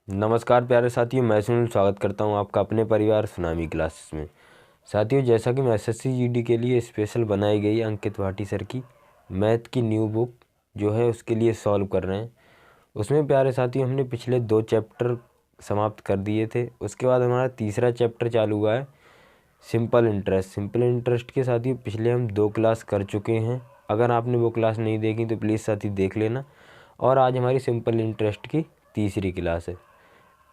नमस्कार प्यारे साथियों, मैं सुनील स्वागत करता हूं आपका अपने परिवार सुनामी क्लासेस में। साथियों, जैसा कि मैं एसएससी जीडी के लिए स्पेशल बनाई गई अंकित भाटी सर की मैथ की न्यू बुक जो है उसके लिए सॉल्व कर रहे हैं। उसमें प्यारे साथियों हमने पिछले 2 चैप्टर समाप्त कर दिए थे। उसके बाद हमारा तीसरा चैप्टर चालू हुआ है, सिंपल इंटरेस्ट। सिंपल इंटरेस्ट के साथियों पिछले हम 2 क्लास कर चुके हैं। अगर आपने वो क्लास नहीं देखी तो प्लीज़ साथी देख लेना। और आज हमारी सिंपल इंटरेस्ट की तीसरी क्लास है।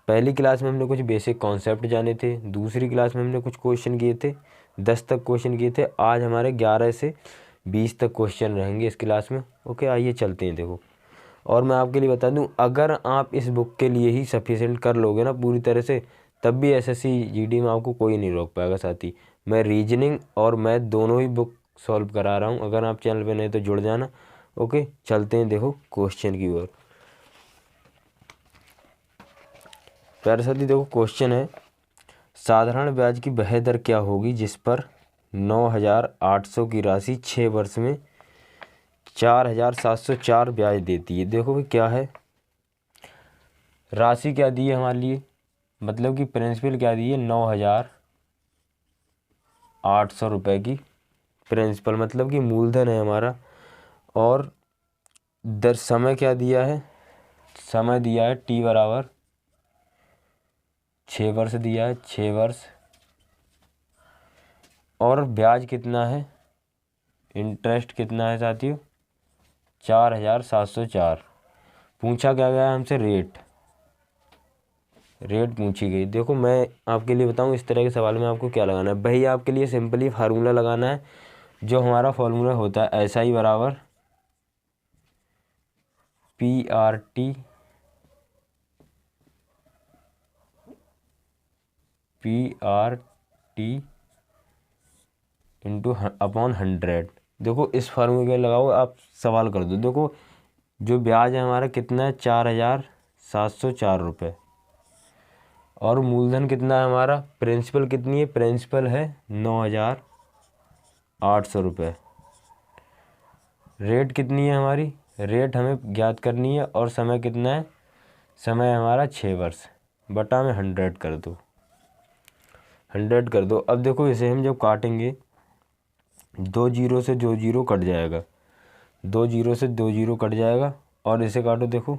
पहली क्लास में हमने कुछ बेसिक कॉन्सेप्ट जाने थे, दूसरी क्लास में हमने कुछ क्वेश्चन किए थे, 10 तक क्वेश्चन किए थे। आज हमारे 11 से 20 तक क्वेश्चन रहेंगे इस क्लास में। ओके, आइए चलते हैं। देखो, और मैं आपके लिए बता दूं, अगर आप इस बुक के लिए ही सफिशेंट कर लोगे ना पूरी तरह से, तब भी एसएससी जीडी में आपको कोई नहीं रोक पाएगा साथी। मैं रीजनिंग और मैथ दोनों ही बुक सॉल्व करा रहा हूँ। अगर आप चैनल पर नए तो जुड़ जाना। ओके, चलते हैं देखो क्वेश्चन की ओर। प्यारे साथी देखो, क्वेश्चन है, साधारण ब्याज की वह दर क्या होगी जिस पर 9,800 की राशि 6 वर्ष में 4,704 ब्याज देती है। देखो भाई, क्या है, राशि क्या दी है हमारे लिए, मतलब कि प्रिंसिपल क्या दी है, 9,800 रुपये की प्रिंसिपल, मतलब कि मूलधन है हमारा। और दर समय क्या दिया है, समय दिया है टी बराबर 6 वर्ष दिया है, 6 वर्ष। और ब्याज कितना है, इंटरेस्ट कितना है साथियों, 4,704। पूछा क्या गया हमसे, रेट पूछी गई। देखो, मैं आपके लिए बताऊं इस तरह के सवाल में आपको क्या लगाना है। भाई आपके लिए सिंपली फार्मूला लगाना है, जो हमारा फार्मूला होता है SI बराबर PRT इंटू अपॉन 100। देखो, इस फार्मूले के लगाओ, आप सवाल कर दो। देखो, जो ब्याज है हमारा कितना है, 4,704 रुपये। और मूलधन कितना है हमारा, प्रिंसिपल कितनी है, प्रिंसिपल है 9,800 रुपये। रेट कितनी है हमारी, रेट हमें ज्ञात करनी है। और समय कितना है, समय हमारा 6 वर्ष, बटा में 100 कर दो, 100 कर दो। अब देखो, इसे हम जब काटेंगे, 2 जीरो से 2 जीरो कट जाएगा, 2 जीरो से 2 जीरो कट जाएगा। और इसे काटो, देखो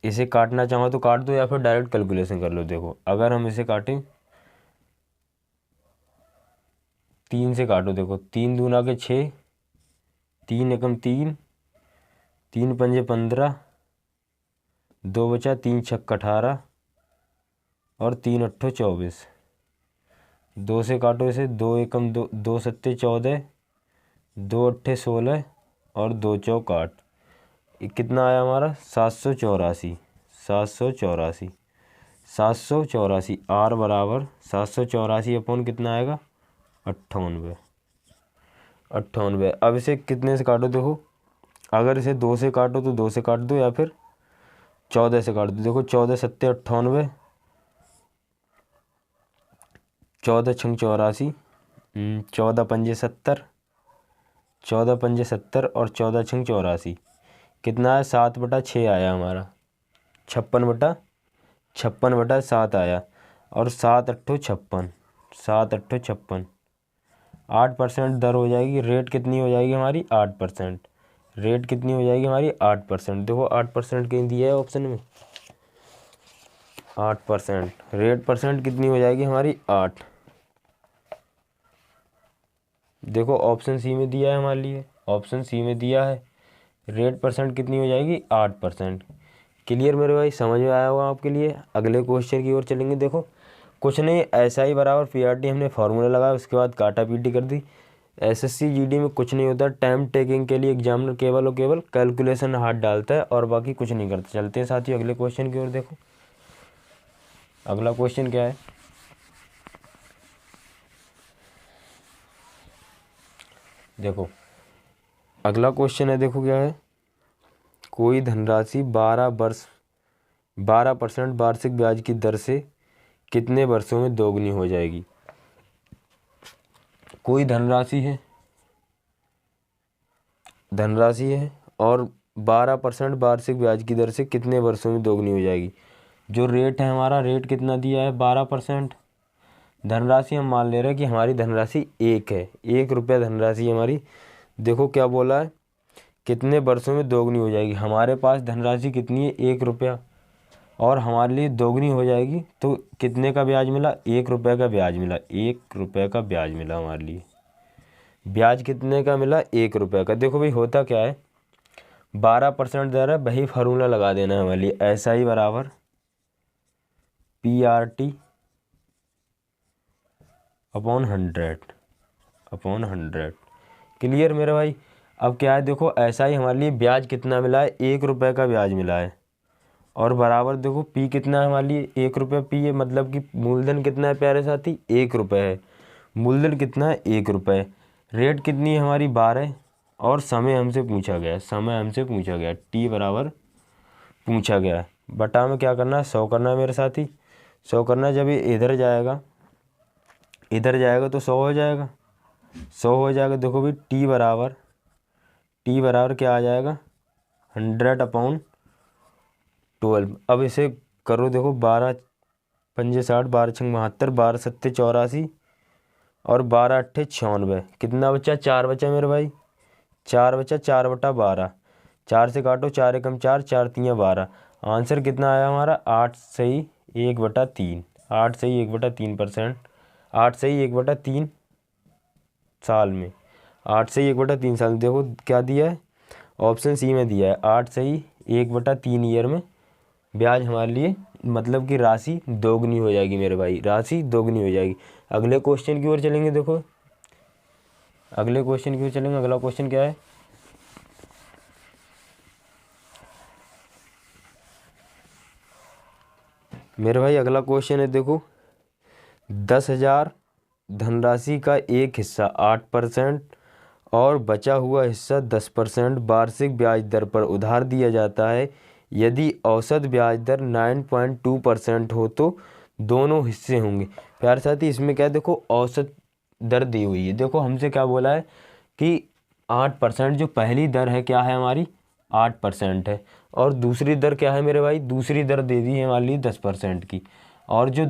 इसे काटना चाहो तो काट दो, या फिर डायरेक्ट कैलकुलेशन कर लो। देखो, अगर हम इसे काटें 3 से काटो, देखो 3 दूना के 6, 3 एकम 3, 3 पंजे 15, 2 बचा, 3 छक्का 18 और 3 अट्ठो 24। 2 से काटो इसे, 2 एकम 2, 2 सत्ते 14, 2 अट्ठे 16 और 2 चौक 8। कितना आया हमारा, 784, 784, 784। आर बराबर 784 अपॉन कितना आएगा, 98, 98। अब इसे कितने से काटो, देखो अगर इसे 2 से काटो तो 2 से काट दो, या फिर 14 से काट दो। देखो 14 सत्ते 98, 14 छंग 84, 14 पंजे 70, 14 पंजे 70 और 14 छंग 84। कितना है, 7/6 आया हमारा, 56/7 आया। और 7 अट्ठो 56, 7 अट्ठो 56, 8% दर हो जाएगी। रेट कितनी हो जाएगी हमारी, 8%। रेट कितनी हो जाएगी हमारी, 8%। देखो 8% कहीं दिया है ऑप्शन में, 8%। रेट परसेंट कितनी हो जाएगी हमारी, 8। देखो ऑप्शन सी में दिया है हमारे लिए, ऑप्शन सी में दिया है। रेट परसेंट कितनी हो जाएगी, 8%। क्लियर मेरे भाई, समझ में आया होगा आपके लिए। अगले क्वेश्चन की ओर चलेंगे। देखो, कुछ नहीं, SI बराबर PRT हमने फार्मूला लगाया, उसके बाद काटा पीटी कर दी। एसएससी जीडी में कुछ नहीं होता, टाइम टेकिंग के लिए एग्जामिनर केवल और केवल कैलकुलेशन हाथ डालता है और बाकी कुछ नहीं करता। चलते हैं साथियों अगले क्वेश्चन की ओर। देखो अगला क्वेश्चन क्या है, देखो अगला क्वेश्चन है, देखो क्या है, कोई धनराशि 12% वार्षिक ब्याज की दर से कितने वर्षों में दोगुनी हो जाएगी। कोई धनराशि है और 12% वार्षिक ब्याज की दर से कितने वर्षों में दोगुनी हो जाएगी। जो रेट है हमारा, रेट कितना दिया है 12%। धनराशि हम मान ले रहे हैं कि हमारी धनराशि 1 है, 1 रुपया धनराशि हमारी। देखो क्या बोला है, कितने वर्षों में दोगुनी हो जाएगी। हमारे पास धनराशि कितनी है 1 रुपया, और हमारे लिए दोगुनी हो जाएगी तो कितने का ब्याज मिला, 1 रुपये का ब्याज मिला। 1 रुपये का ब्याज मिला हमारे लिए। ब्याज कितने का मिला, 1 रुपये का। देखो भाई होता क्या है, 12% दर है, वही फार्मूला लगा देना है हमारे लिए। SI बराबर PRT अपॉन 100। क्लियर मेरे भाई। अब क्या है, देखो SI हमारे लिए ब्याज कितना मिला है, 1 रुपये का ब्याज मिला है, और बराबर देखो P कितना है हमारे लिए, 1 रुपये P है, मतलब कि मूलधन कितना है प्यारे साथी, 1 रुपये है। मूलधन कितना है, 1 रुपये। रेट कितनी है हमारी 12, और समय हमसे पूछा गया T बराबर पूछा गया है। बटा में क्या करना है, 100 करना है मेरे साथी, 100 करना है। जब ये इधर जाएगा तो 100 हो जाएगा, 100 हो जाएगा। देखो भाई T बराबर क्या आ जाएगा, 100 अपॉन 12। अब इसे करो, देखो 12 पंजे 60, 12 छंग 72, 12 सत्ते 84, और 12 अट्ठे 96। कितना बचा, 4 बचा मेरे भाई, 4 बचा, 4 बटा 12। 4 से काटो, 4 एकम 4, 4 तियाँ 12। आंसर कितना आया हमारा, 8 सही 1/3। 8 सही 1/3%। 8 सही 1/3 साल में, 8 सही 1/3 साल में। देखो क्या दिया है, ऑप्शन सी में दिया है 8 सही 1/3 ईयर में ब्याज हमारे लिए, मतलब कि राशि दोगुनी हो जाएगी मेरे भाई, राशि दोगुनी हो जाएगी। अगले क्वेश्चन की ओर चलेंगे। देखो अगले क्वेश्चन की ओर चलेंगे। अगला क्वेश्चन क्या है, मेरे भाई अगला क्वेश्चन है, देखो 10,000 धनराशि का एक हिस्सा 8% और बचा हुआ हिस्सा 10% वार्षिक ब्याज दर पर उधार दिया जाता है। यदि औसत ब्याज दर 9.2% हो तो दोनों हिस्से होंगे। प्यारे साथी इसमें क्या है, देखो औसत दर दी हुई है। देखो हमसे क्या बोला है कि 8%, जो पहली दर है क्या है हमारी 8% है, और दूसरी दर क्या है मेरे भाई, दूसरी दर दे दी है हमारे लिए 10% की, और जो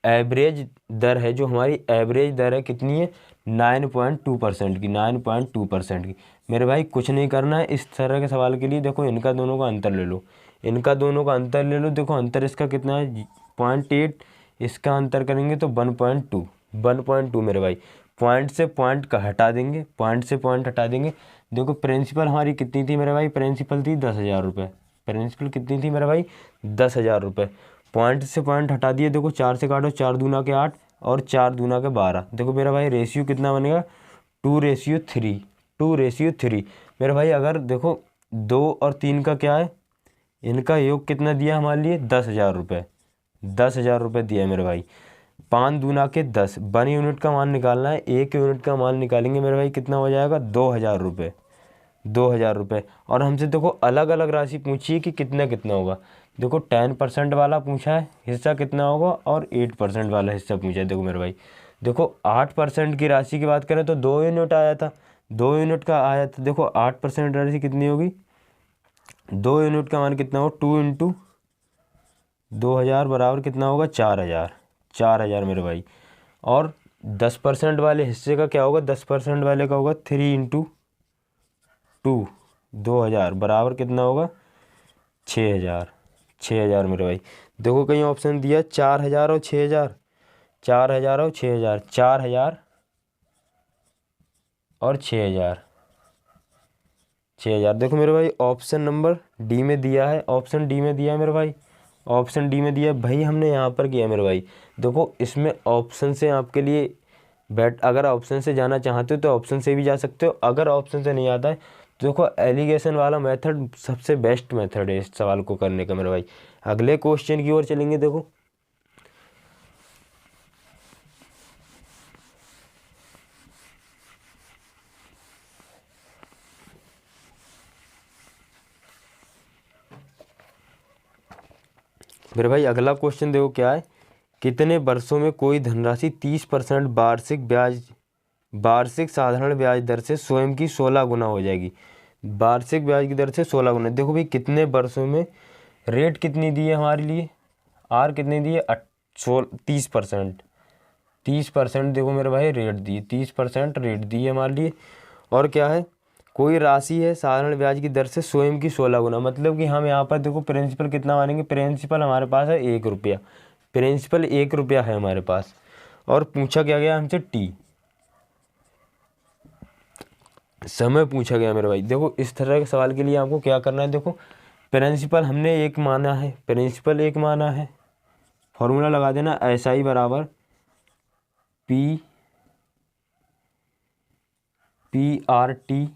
एवरेज दर है, जो हमारी एवरेज दर है कितनी है 9.2% की, 9.2% की। मेरे भाई कुछ नहीं करना है इस तरह के सवाल के लिए। देखो इनका दोनों का अंतर ले लो, देखो अंतर इसका कितना है 0.8, इसका अंतर करेंगे तो 1.2 मेरे भाई। पॉइंट से पॉइंट का हटा देंगे, देखो प्रिंसिपल हमारी कितनी थी मेरे भाई, प्रिंसिपल थी 10,000 रुपये। प्रिंसिपल कितनी थी मेरे भाई, 10,000 रुपये। पॉइंट से पॉइंट हटा दिए, देखो 4 से काटो, 4 दूना के 8 और 4 दूना के 12। देखो मेरा भाई रेशियो कितना बनेगा 2:3 मेरे भाई। अगर देखो 2 और 3 का क्या है, इनका योग कितना दिया हमारे लिए 10,000 रुपये, 10,000 रुपये दिया है मेरे भाई। 5 दूना के 10, 1 यूनिट का मान निकालना है, 1 यूनिट का मान निकालेंगे मेरे भाई, कितना हो जाएगा 2,000 रुपये, 2,000 रुपये। और हमसे देखो अलग अलग राशि पूछी है कि कितना कितना होगा। देखो 10% वाला पूछा है हिस्सा कितना होगा, और 8% वाला हिस्सा पूछा है। देखो मेरे भाई, देखो 8% की राशि की बात करें तो 2 यूनिट आया था, 2 यूनिट का आया था। देखो 8% राशि कितनी होगी, 2 यूनिट का मान कितना होगा, 2 इंटू 2,000 बराबर कितना होगा 4,000 मेरे भाई। और 10% वाले हिस्से का क्या होगा, 10% वाले का होगा 3 इंटू 2, 2,000 बराबर कितना होगा 6,000 मेरे भाई। देखो कहीं ऑप्शन दिया 4,000 और 6,000, 4,000 और 6,000, 4,000 और 6,000, 6,000। देखो मेरे भाई ऑप्शन नंबर डी में दिया है, ऑप्शन डी में दिया है मेरे भाई, ऑप्शन डी में दिया है भाई, हमने यहाँ पर किया मेरे भाई। देखो इसमें ऑप्शन से आपके लिए अगर ऑप्शन से जाना चाहते हो तो ऑप्शन से भी जा सकते हो, अगर ऑप्शन से नहीं आता है तो देखो एलिगेशन वाला मेथड सबसे बेस्ट मेथड है इस सवाल को करने का मेरे भाई। अगले क्वेश्चन की ओर चलेंगे। देखो मेरे भाई अगला क्वेश्चन देखो क्या है, कितने वर्षों में कोई धनराशि 30% वार्षिक साधारण ब्याज दर से स्वयं की 16 गुना हो जाएगी। वार्षिक ब्याज की दर से 16 गुना। देखो भाई कितने वर्षों में रेट कितनी दी है हमारे लिए, आर कितनी दी है 30%। 30% देखो मेरे भाई रेट दी, 30% रेट दी है हमारे लिए। और क्या है, कोई राशि है साधारण ब्याज की दर से स्वयं की 16 गुना। मतलब कि हम यहाँ पर देखो प्रिंसिपल कितना मानेंगे, प्रिंसिपल हमारे पास है 1 रुपया, प्रिंसिपल 1 रुपया है हमारे पास। और पूछा क्या गया हमसे टी, समय पूछा गया मेरे भाई। देखो इस तरह के सवाल के लिए आपको क्या करना है, देखो प्रिंसिपल हमने 1 माना है, प्रिंसिपल 1 माना है, फॉर्मूला लगा देना SI बराबर PRT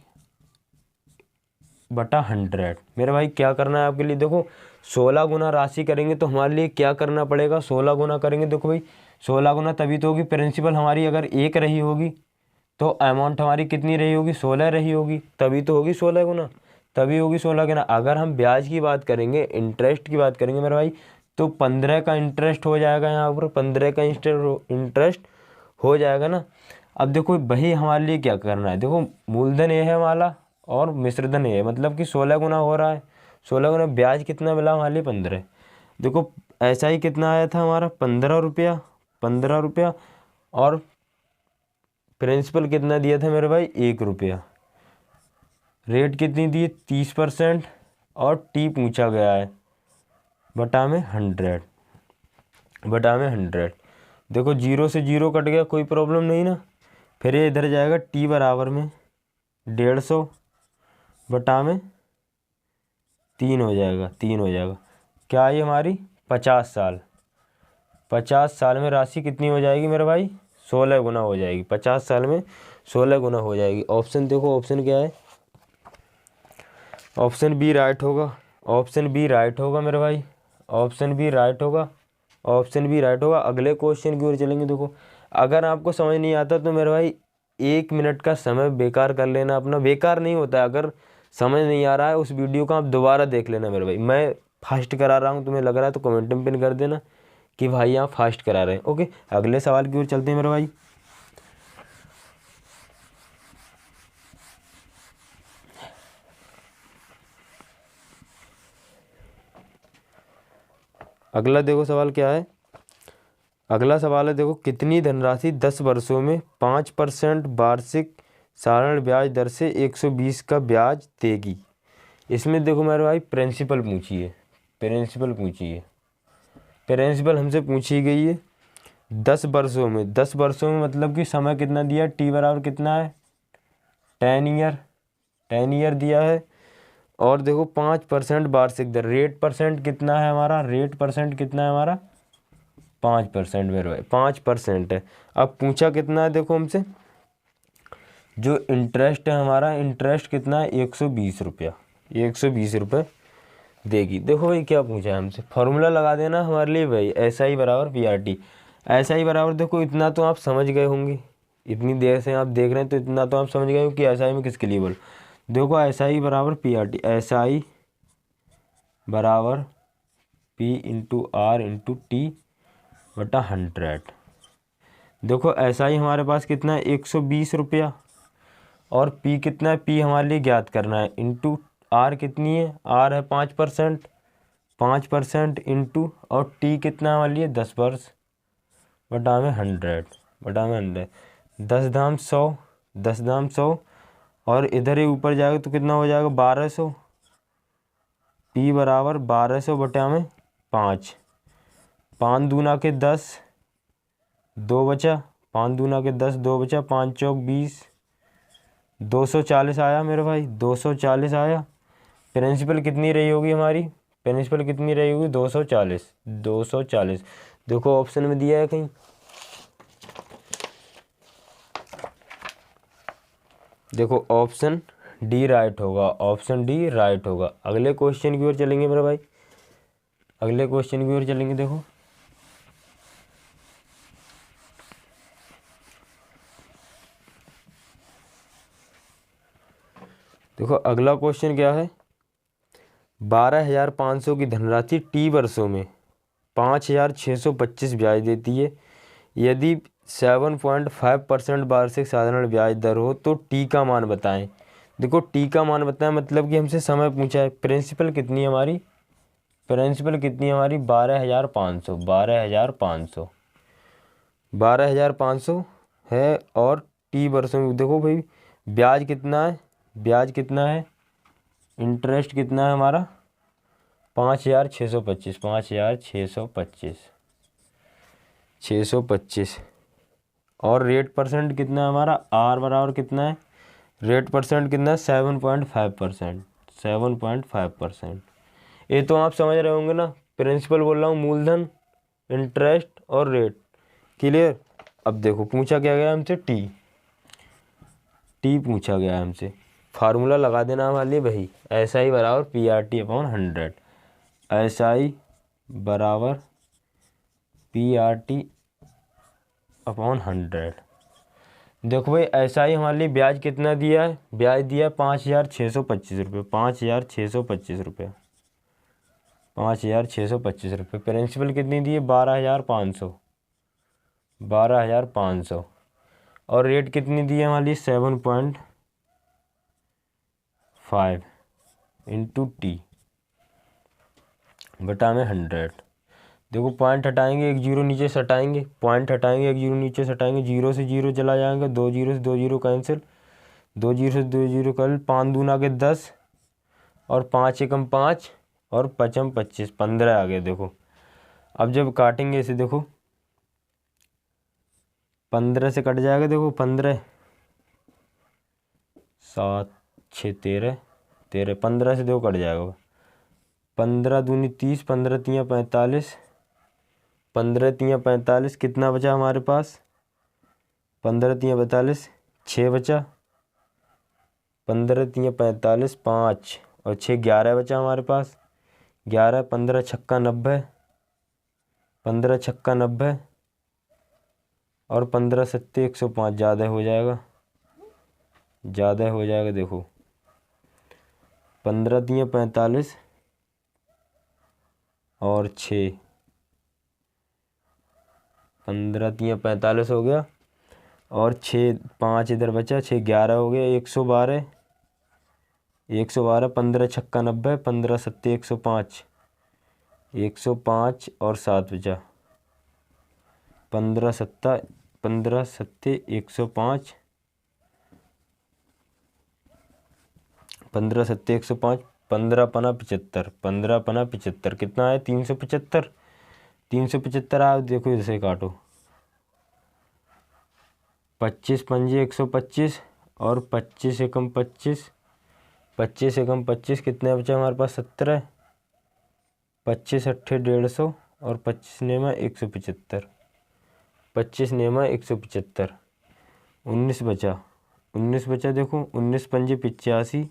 बटा 100। मेरे भाई क्या करना है आपके लिए, देखो 16 गुना राशि करेंगे तो हमारे लिए क्या करना पड़ेगा, 16 गुना करेंगे। देखो भाई 16 गुना तभी तो होगी, प्रिंसिपल हमारी अगर 1 रही होगी तो अमाउंट हमारी कितनी रही होगी, 16 रही होगी, तभी तो होगी 16 गुना, तभी होगी 16 गुना। अगर हम ब्याज की बात करेंगे, इंटरेस्ट की बात करेंगे मेरे भाई, तो 15 का इंटरेस्ट हो जाएगा, यहाँ पर 15 का इंटरेस्ट हो जाएगा ना। अब देखो वही हमारे लिए क्या करना है, देखो मूलधन ये है हमारा और मिश्रधन ये है, मतलब कि 16 गुना हो रहा है। 16 गुना ब्याज कितना मिला हमारे लिए 15। देखो ऐसा ही कितना आया था हमारा 15 रुपया, 15 रुपया। और प्रिंसिपल कितना दिया था मेरे भाई 1 रुपया। रेट कितनी दी 30%। और टी पूछा गया है बटा में 100, बटा में 100। देखो 0 से 0 कट गया, कोई प्रॉब्लम नहीं ना। फिर ये इधर जाएगा टी बराबर में 150 बटा में 3 हो जाएगा, 3 हो जाएगा। क्या ये हमारी 50 साल, 50 साल में राशि कितनी हो जाएगी मेरे भाई, 16 गुना हो जाएगी। 50 साल में 16 गुना हो जाएगी। ऑप्शन देखो, ऑप्शन क्या है, ऑप्शन बी राइट होगा, ऑप्शन बी राइट होगा मेरे भाई, ऑप्शन बी राइट होगा, ऑप्शन बी राइट होगा। अगले क्वेश्चन की ओर चलेंगे। देखो अगर आपको समझ नहीं आता तो मेरे भाई 1 मिनट का समय बेकार कर लेना अपना, बेकार नहीं होता है। अगर समझ नहीं आ रहा है उस वीडियो को आप दोबारा देख लेना मेरे भाई। मैं फास्ट करा रहा हूँ, तुम्हें लग रहा है तो कमेंट में पिन कर देना कि भाई आप फास्ट करा रहे हैं। ओके, अगले सवाल की ओर चलते हैं मेरे भाई। अगला देखो सवाल क्या है, अगला सवाल है देखो कितनी धनराशि 10 वर्षों में 5% वार्षिक साधारण ब्याज दर से 120 का ब्याज देगी। इसमें देखो मेरे भाई प्रिंसिपल पूछी है, प्रिंसिपल पूछी है, प्रिंसिपल हमसे पूछी गई है 10 वर्षों में। 10 वर्षों में मतलब कि समय कितना दिया, टी बराबर कितना है 10 ईयर, 10 ईयर दिया है। और देखो 5% वार्षिक दर, रेट परसेंट कितना है हमारा, रेट परसेंट कितना है हमारा 5% मेरे भाई, 5% है। अब पूछा कितना है देखो हमसे, जो इंटरेस्ट है हमारा, इंटरेस्ट कितना है 120 रुपया, 120 रुपये देगी। देखो भाई क्या पूछा है हमसे, फॉर्मूला लगा देना हमारे लिए भाई SI बराबर PRT। SI बराबर देखो इतना तो आप समझ गए होंगे, इतनी देर से आप देख रहे हैं तो इतना तो आप समझ गए हो कि SI में किसके लिए बोल। देखो SI बराबर PRT, SI बराबर P into R into T बटा 100। देखो SI हमारे पास कितना है 120 रुपया, और P कितना है, P हमारे लिए ज्ञात करना है, इंटू R कितनी है, R है 5%, 5% इंटू, और T कितना हमारे लिए 10 वर्ष बटा में 100, बटा में 100। 10 धाम 100, 10 धाम 100, और इधर ही ऊपर जाएगा तो कितना हो जाएगा 1200। P बराबर 1200 बटा में 5, 5 दूना के 10, 2 बचा, 5 दूना के 10, 2 बचा, 5 चौक 20, 240 आया मेरे भाई, 240 आया। प्रिंसिपल कितनी रही होगी हमारी, प्रिंसिपल कितनी रही होगी 240, 240। देखो ऑप्शन में दिया है कहीं, देखो ऑप्शन डी राइट होगा, ऑप्शन डी राइट होगा। अगले क्वेश्चन की ओर चलेंगे मेरे भाई, अगले क्वेश्चन की ओर चलेंगे। देखो देखो अगला क्वेश्चन क्या है, 12,500 की धनराशि टी वर्षों में 5,625 ब्याज देती है। यदि 7.5% वार्षिक साधारण ब्याज दर हो तो टी का मान बताएं। देखो टी का मान बताया, मतलब कि हमसे समय पूछा है। प्रिंसिपल कितनी है हमारी, प्रिंसिपल कितनी है हमारी 12,500, 12,500, 12,500 है। और टी वर्षों में देखो भाई ब्याज कितना है, ब्याज कितना है, इंटरेस्ट कितना है हमारा 5,625, 5,625, 625। और रेट परसेंट कितना है हमारा, आर बराबर कितना है, रेट परसेंट कितना है 7.5%, 7.5%। ये तो आप समझ रहे होंगे ना, प्रिंसिपल बोल रहा हूँ, मूलधन, इंटरेस्ट और रेट। क्लियर। अब देखो पूछा क्या गया हमसे, टी, टी पूछा गया है हमसे। फार्मूला लगा देना हमारे लिए भाई, एस आई बराबर P R T upon 100, S I बराबर पी आर टी अपॉन 100। देखो भाई ऐसा ही हमारे लिए ब्याज कितना दिया है, ब्याज दिया है 5,625 रुपये, 5,625 रुपये, 5,625 रुपये। प्रिंसिपल कितनी दी है 12,500, 12,500। और रेट कितनी दी है हमारे लिए 7.5 इंटू टी बटा में 100। देखो पॉइंट हटाएंगे, एक जीरो नीचे से हटाएंगे, पॉइंट हटाएंगे, एक जीरो नीचे से हटाएंगे, जीरो से जीरो चला जाएंगे, दो जीरो से दो जीरो कैंसिल, दो जीरो से दो जीरो कल, 5 दूना के 10 और 5 एकम 5 और पचम 25, 15 आ गए। देखो अब जब काटेंगे इसे, देखो 15 से कट जाएगा, देखो 15, 7 6 13, 13, 15 से देखो कट जाएगा, 15 दूनी 30, 15 तियाँ 45, 15 तियाँ 45, कितना बचा हमारे पास, 15 तियाँ 45, 6 बचा, 15 तियाँ 45, 5 और 6 11 बचा हमारे पास, 11, 15 छक्का 90, 15 छक्का 90 और 15 सत्ते 105, ज़्यादा हो जाएगा, ज़्यादा हो जाएगा। देखो 15 तियाँ 45 और 6, 15 तियाँ 45 हो गया और 6 5 इधर बचा, 6 11 हो गया, 112, 112, 15 छक्का 90, 15 सत्ते 105, 105 और 7 बचा, 15 सत्ता 15 सत्ते 105, 15 सत्ते 105, 15 पना 75, 15 पना 75, कितना है 375, 375 आया। देखो इसे काटो, 25 पंजे 125 और 25 एकम 25, 25 एकम 25 कितने बचा हमारे पास 17, 25 अट्ठे 150 और 25 नेमा 175, 25 नेमा 175, 19 बचा, 19 बचा। देखो 19 पंजे 85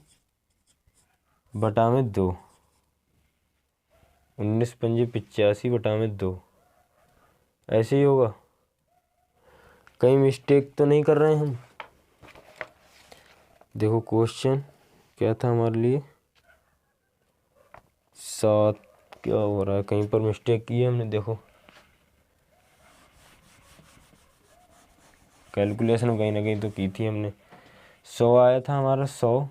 बटा में 2, 19 पंजे 85 बटा में 2, ऐसे ही होगा। कहीं मिस्टेक तो नहीं कर रहे हैं हम। देखो क्वेश्चन क्या था हमारे लिए, 7, क्या हो रहा है, कहीं पर मिस्टेक की है हमने। देखो कैलकुलेशन कहीं ना कहीं तो की थी हमने। 100 आया था हमारा, 100।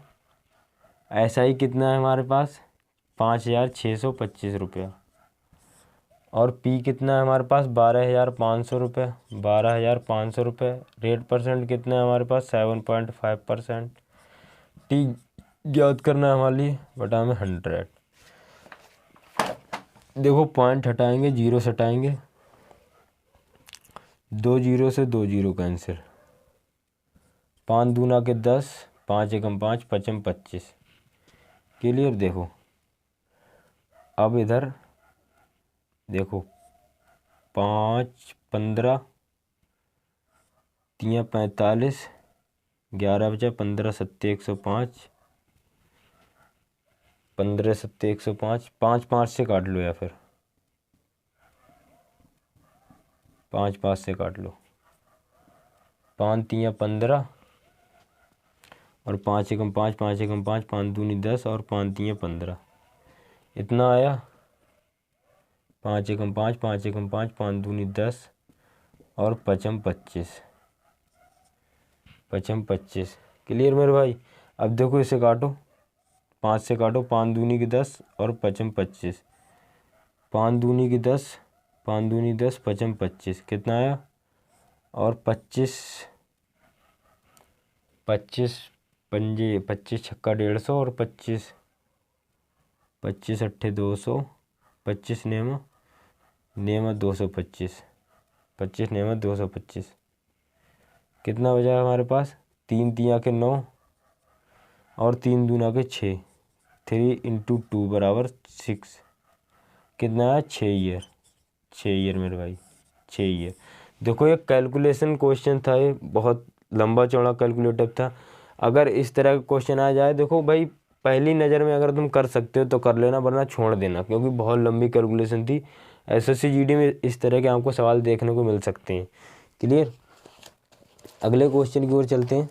ऐसा ही कितना है हमारे पास 5,625 रुपया। और पी कितना है हमारे पास 12,500 रुपये, 12,500 रुपये। रेट परसेंट कितना है हमारे पास 7.5%। टी ज्ञात करना है हमारे लिए बटा में 100। देखो पॉइंट हटाएंगे, जीरो से हटाएंगे, दो जीरो से दो जीरो कैंसिल, 5 दूना के 10, 5 एकम 5, पचम 25। क्लियर। देखो अब इधर देखो 5 15 तियाँ 45, 11 बचा, 15 सत्ते 105, 15 सत्ते 105, 5 5 से काट लो या फिर 5 5 से काट लो, 5 तियाँ 15 और 5 एकम 5, 5 एकम 5, 5 दूनी 10 और 5 तियाँ 15, इतना आया। 5 एकम 5, 5 एकम 5, 5 दूनी 10 और पचम 25, पचम 25। क्लियर मेरे भाई। अब देखो इसे काटो, 5 से काटो, 5 दूनी की 10 और 5 25, 5 दूनी की 10, 5 दूनी 10, 5 25 कितना आया, और 25 25 पंजे 25 छक्का 150 और 25 25 अट्ठे 200, 25 नेमा नेमा 225, 25 नेमा 225 कितना बचा हमारे पास, 3 तिया के 9 और 3 दूना के 6, 3 × 2 बराबर 6 कितना है, 6 ईयर, 6 ईयर मेरे भाई, 6 ईयर। देखो ये कैलकुलेशन क्वेश्चन था, ये बहुत लंबा चौड़ा कैलकुलेटिव था। अगर इस तरह का क्वेश्चन आ जाए, देखो भाई पहली नज़र में अगर तुम कर सकते हो तो कर लेना, वरना छोड़ देना, क्योंकि बहुत लंबी कैलकुलेशन थी। एसएससी जीडी में इस तरह के आपको सवाल देखने को मिल सकते हैं। क्लियर। अगले क्वेश्चन की ओर चलते हैं।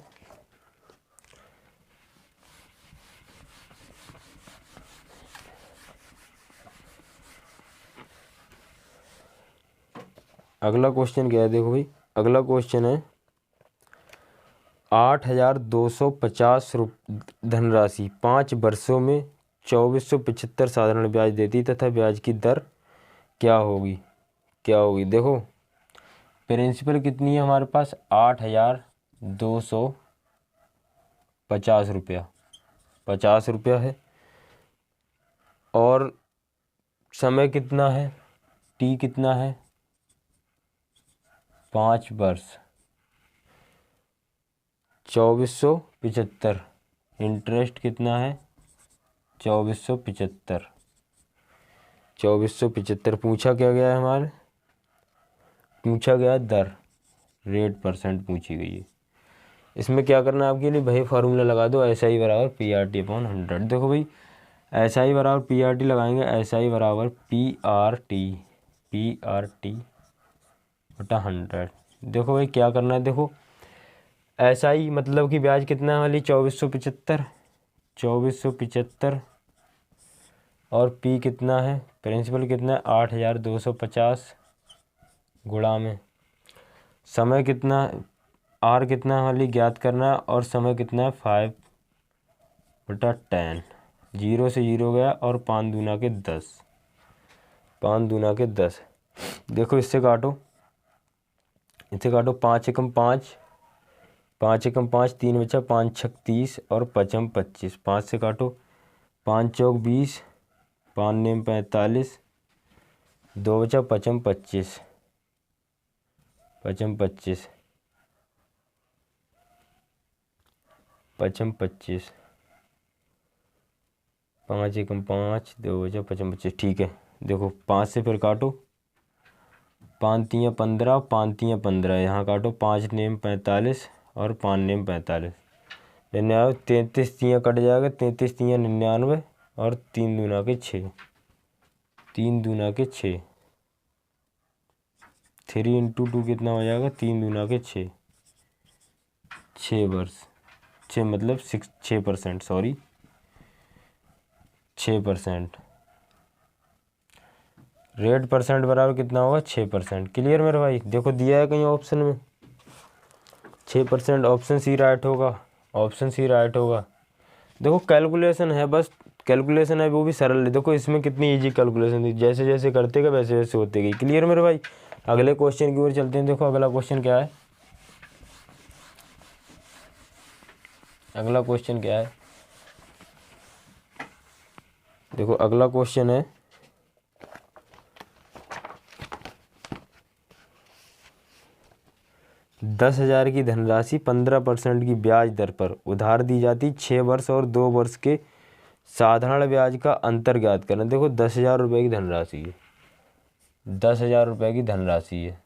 अगला क्वेश्चन क्या है, देखो भाई अगला क्वेश्चन है 8,250 धनराशि 5 वर्षों में 2475 साधारण ब्याज देती तथा ब्याज की दर क्या होगी, क्या होगी। देखो प्रिंसिपल कितनी है हमारे पास, 8,250 रुपया, 50 रुपया है, और समय कितना है, टी कितना है, 5 वर्ष, 2475, इंटरेस्ट कितना है, 2475, 2475 पूछा क्या गया है हमारे, पूछा गया दर, रेट परसेंट पूछी गई है। इसमें क्या करना है आपके लिए, भाई फार्मूला लगा दो, एस आई बराबर PRT/100। देखो भाई एस आई बराबर PRT लगाएंगे, एस आई बराबर PRT/100। देखो भाई क्या करना है, देखो एस आई मतलब कि ब्याज कितना है वाली, 2475, 2475, और पी कितना है, प्रिंसिपल कितना है, 8,250 गुणा में समय कितना, आर कितना वाली ज्ञात करना है, और समय कितना है 5/10, 0 से 0 गया, और 5 दूना के 10, 5 दूना के 10। देखो इससे काटो, इससे काटो, 5 एकम 5, 5 एकम 5, 3 बचा, 5 छक 30 और 5 25, 5 से काटो, 5 चौक 20, 5 नेम 45, 2 बचा, 5 25, 5 25, 5 25, 5 एकम 5, 2 बचा, 5 25, ठीक है। देखो 5 से फिर काटो, 5 तियाँ 15, 5 तियाँ 15, यहाँ काटो, 5 नेम 45 और 5 नेम 45, 99, 33 तियाँ कट जाएगा, 33 तियाँ 99, और 3 दूना के 6, 3 दूना के 6, 3 × 2 कितना हो जाएगा, 3 दूना के 6, 6 वर्ष, 6 मतलब 6%, सॉरी 6%, रेट परसेंट बराबर कितना होगा, 6%। क्लियर मेरे भाई। देखो दिया है कहीं ऑप्शन में 6%, ऑप्शन सी राइट होगा, ऑप्शन सी राइट होगा। देखो कैलकुलेशन है, बस कैलकुलेशन है, वो भी सरल है। देखो इसमें कितनी इजी कैलकुलेशन थी, जैसे जैसे करते गए वैसे वैसे होते गई। क्लियर मेरे भाई। अगले क्वेश्चन की ओर चलते हैं। देखो अगला क्वेश्चन क्या है, अगला क्वेश्चन क्या है, देखो अगला क्वेश्चन है 10,000 की धनराशि 15% की ब्याज दर पर उधार दी जाती 6 वर्ष और 2 वर्ष के साधारण ब्याज का अंतर ज्ञात करना। देखो 10,000 रुपये की धनराशि है, 10,000 रुपये की धनराशि है,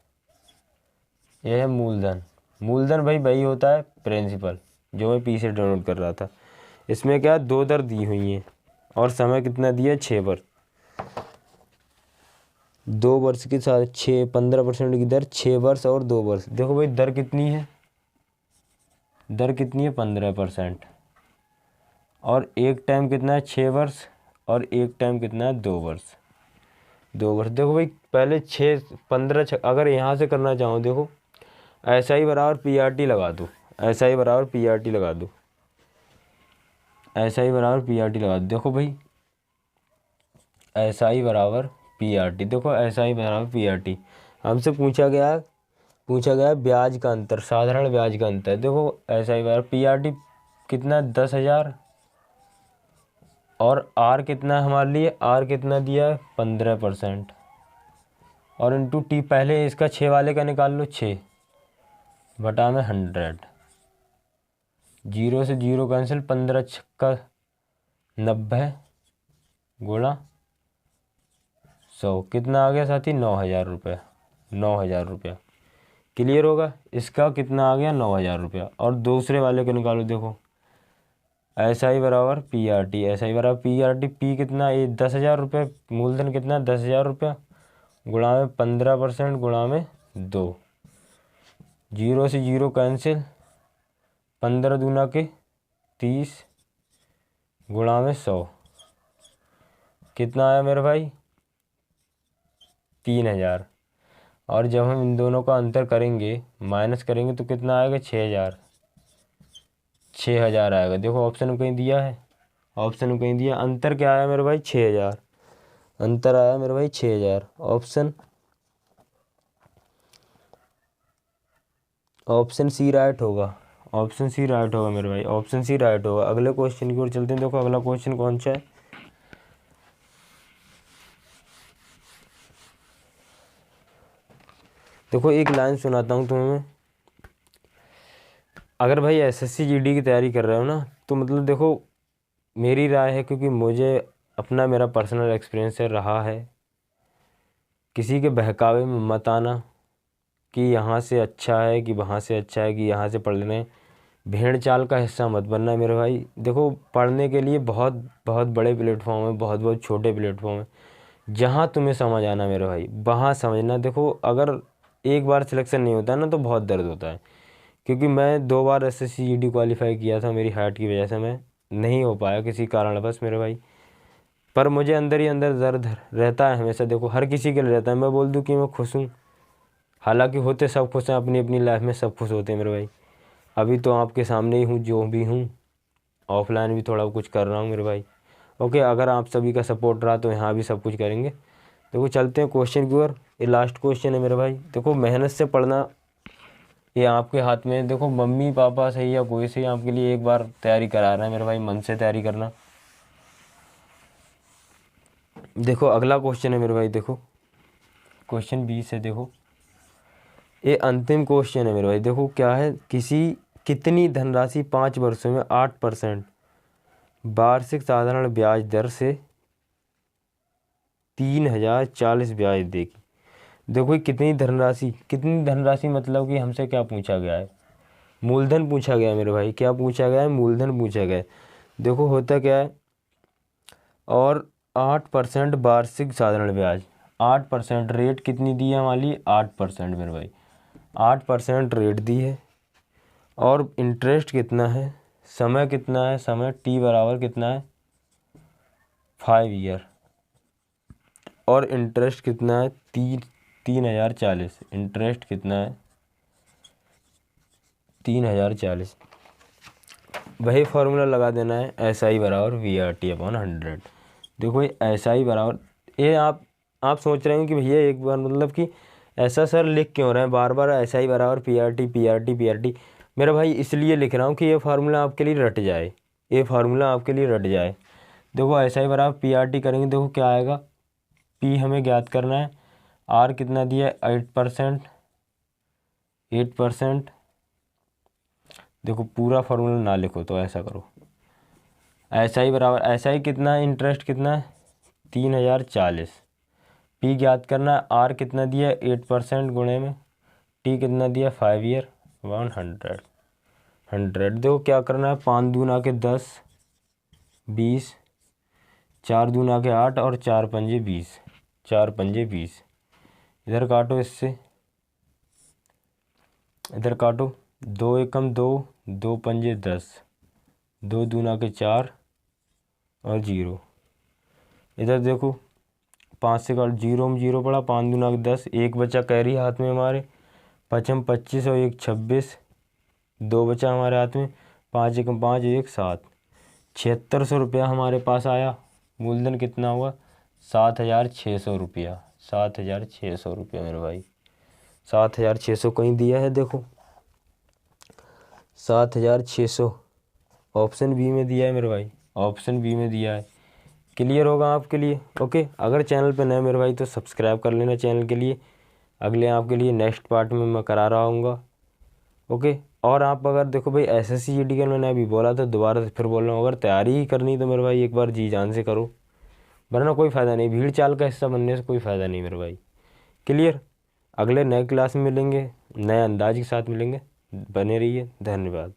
यह है मूलधन। मूलधन भाई वही होता है प्रिंसिपल, जो मैं पीछे डाउनलोड कर रहा था। इसमें क्या 2 दर दी हुई हैं, और समय कितना दिया, 6 वर्ष, 2 वर्ष के साथ 6, 15% की दर, 6 वर्ष और 2 वर्ष। देखो भाई दर कितनी है, दर कितनी है 15%, और एक टाइम कितना है 6 वर्ष, और एक टाइम कितना है 2 वर्ष, 2 वर्ष। देखो भाई पहले 6 15 अगर यहाँ से करना चाहो, देखो एस आई बराबर PRT लगा दो, एस आई बराबर PRT लगा दो, SI बराबर PRT लगा दो। देखो भाई SI बराबर PRT, देखो SI बराबर PRT हमसे पूछा गया ब्याज का अंतर, साधारण ब्याज का अंतर। देखो SI बराबर PRT कितना 10,000 और R कितना है हमारे लिए, R कितना दिया है 15% और इंटू T, पहले इसका 6 वाले का निकाल लो, 6 बटा में 100, 0 से 0 कैंसिल, 15 छक्का 90 गुणा 100 कितना आ गया साथी 9,000 रुपया, 9,000 रुपया। क्लियर होगा, इसका कितना आ गया 9,000 रुपया। और दूसरे वाले को निकालो, देखो SI बराबर PRT, SI बराबर PRT, P कितना ये 10,000 रुपये, मूलधन कितना 10,000 रुपया गुणा में 15% गुणा में 2, 0 से 0 कैंसिल, 15 दूना के 30 गुणा में 100 कितना आया मेरे भाई 3,000। और जब हम इन दोनों का अंतर करेंगे, माइनस करेंगे तो कितना आएगा 6,000, 6,000 आएगा। देखो ऑप्शन में कहीं दिया है, ऑप्शन में कहीं दिया, अंतर क्या आया मेरे भाई 6,000, अंतर आया मेरे भाई 6,000। ऑप्शन सी राइट होगा, ऑप्शन सी राइट होगा मेरे भाई, ऑप्शन सी राइट होगा। अगले क्वेश्चन की ओर चलते हैं। देखो अगला क्वेश्चन कौन सा है, देखो एक लाइन सुनाता हूँ तुम्हें। अगर भाई SSC GD की तैयारी कर रहे हो ना, तो मतलब देखो मेरी राय है, क्योंकि मुझे अपना मेरा पर्सनल एक्सपीरियंस रहा है, किसी के बहकावे में मत आना कि यहाँ से अच्छा है कि वहाँ से अच्छा है कि यहाँ से पढ़ लेना है, भेड़ चाल का हिस्सा मत बनना मेरे भाई। देखो पढ़ने के लिए बहुत बहुत बड़े प्लेटफॉर्म है, बहुत बहुत छोटे प्लेटफॉर्म है, जहाँ तुम्हें समझ आना मेरे भाई वहाँ समझना। देखो अगर एक बार सिलेक्शन नहीं होता ना तो बहुत दर्द होता है, क्योंकि मैं 2 बार SSC GD क्वालिफाई किया था, मेरी हाइट की वजह से मैं नहीं हो पाया किसी कारणवश मेरे भाई, पर मुझे अंदर ही अंदर दर्द रहता है हमेशा। देखो हर किसी के लिए रहता है, मैं बोल दूँ कि मैं खुश हूँ, हालांकि होते सब खुश हैं, अपनी अपनी लाइफ में सब खुश होते हैं मेरे भाई। अभी तो आपके सामने ही हूँ जो भी हूँ, ऑफलाइन भी थोड़ा कुछ कर रहा हूँ मेरे भाई। ओके, अगर आप सभी का सपोर्ट रहा तो यहाँ भी सब कुछ करेंगे। देखो चलते हैं क्वेश्चन की ओर, ये लास्ट क्वेश्चन है मेरे भाई। देखो मेहनत से पढ़ना ये आपके हाथ में है। देखो मम्मी पापा सही या कोई सही आपके लिए एक बार तैयारी करा रहा है मेरे भाई, मन से तैयारी करना। देखो अगला क्वेश्चन है मेरे भाई, देखो क्वेश्चन 20 है। देखो ये अंतिम क्वेश्चन है मेरे भाई। देखो क्या है, कितनी धनराशि 5 वर्षों में 8% वार्षिक साधारण ब्याज दर से 3,040 ब्याज देगी। देखो कितनी धनराशि मतलब कि हमसे क्या पूछा गया है, मूलधन पूछा गया है मेरे भाई। क्या पूछा गया है, मूलधन पूछा गया है। देखो होता क्या है, और 8% वार्षिक साधारण ब्याज, 8% रेट कितनी दी है हमारी 8% मेरे भाई, 8% रेट दी है। और इंटरेस्ट कितना है, समय कितना है, समय T बराबर कितना है 5 ईयर। और इंटरेस्ट कितना है 3,040, इंटरेस्ट कितना है 3,040। वही फार्मूला लगा देना है, SI बराबर VRT अपॉन 100। देखो ये SI बराबर, ये आप सोच रहे हैं कि भैया एक बार मतलब कि ऐसा सर लिख क्यों रहे हैं बार बार SI बराबर PRT। मेरा भाई इसलिए लिख रहा हूँ कि ये फार्मूला आपके लिए रट जाए, ये फार्मूला आपके लिए रट जाए। देखो SI बराबर PRT करेंगे, देखो क्या आएगा, P हमें ज्ञात करना है, R कितना दिया है 8%। देखो पूरा फार्मूला ना लिखो तो ऐसा करो, SI बराबर SI कितना है, इंटरेस्ट कितना है 3,040, P ज्ञात करना है, R कितना दिया है 8% गुणे में, T कितना दिया 5 ईयर 100। देखो क्या करना है, 5 दूना के 10 20, 4 दूना के 8 और 4 पंजे 20, 4 पंजे 20। इधर काटो, इससे इधर काटो, 2 एकम 2, 2 पंजे 10, 2 दूना के 4 और 0। इधर देखो 5 से काट, 0 में 0 पड़ा, 5 दूना के 10, 1 बचा कैरी हाथ में हमारे, 5 25 और 1 26, 2 बचा हमारे हाथ में, 5 एकम 5 1 7, 7600 रुपया हमारे पास आया। मूलधन कितना हुआ? 7600 रुपया। 7600 रुपया मेरे भाई, 7600 कहीं दिया है देखो, 7600 ऑप्शन बी में दिया है मेरे भाई, ऑप्शन बी में दिया है। क्लियर होगा आपके लिए? ओके, अगर चैनल पे नए मेरे भाई तो सब्सक्राइब कर लेना चैनल के लिए। अगले आपके लिए नेक्स्ट पार्ट में मैं करा रहा हूँगा। ओके, और आप अगर देखो भाई एसएससी जीडी का मैंने अभी बोला था, दोबारा से फिर बोल रहा हूँ, अगर तैयारी ही करनी तो मेरे भाई एक बार जी जान से करो, वरना कोई फ़ायदा नहीं, भीड़ चाल का हिस्सा बनने से कोई फ़ायदा नहीं मेरे भाई। क्लियर? अगले नए क्लास में मिलेंगे, नए अंदाज के साथ मिलेंगे। बने रहिए, धन्यवाद।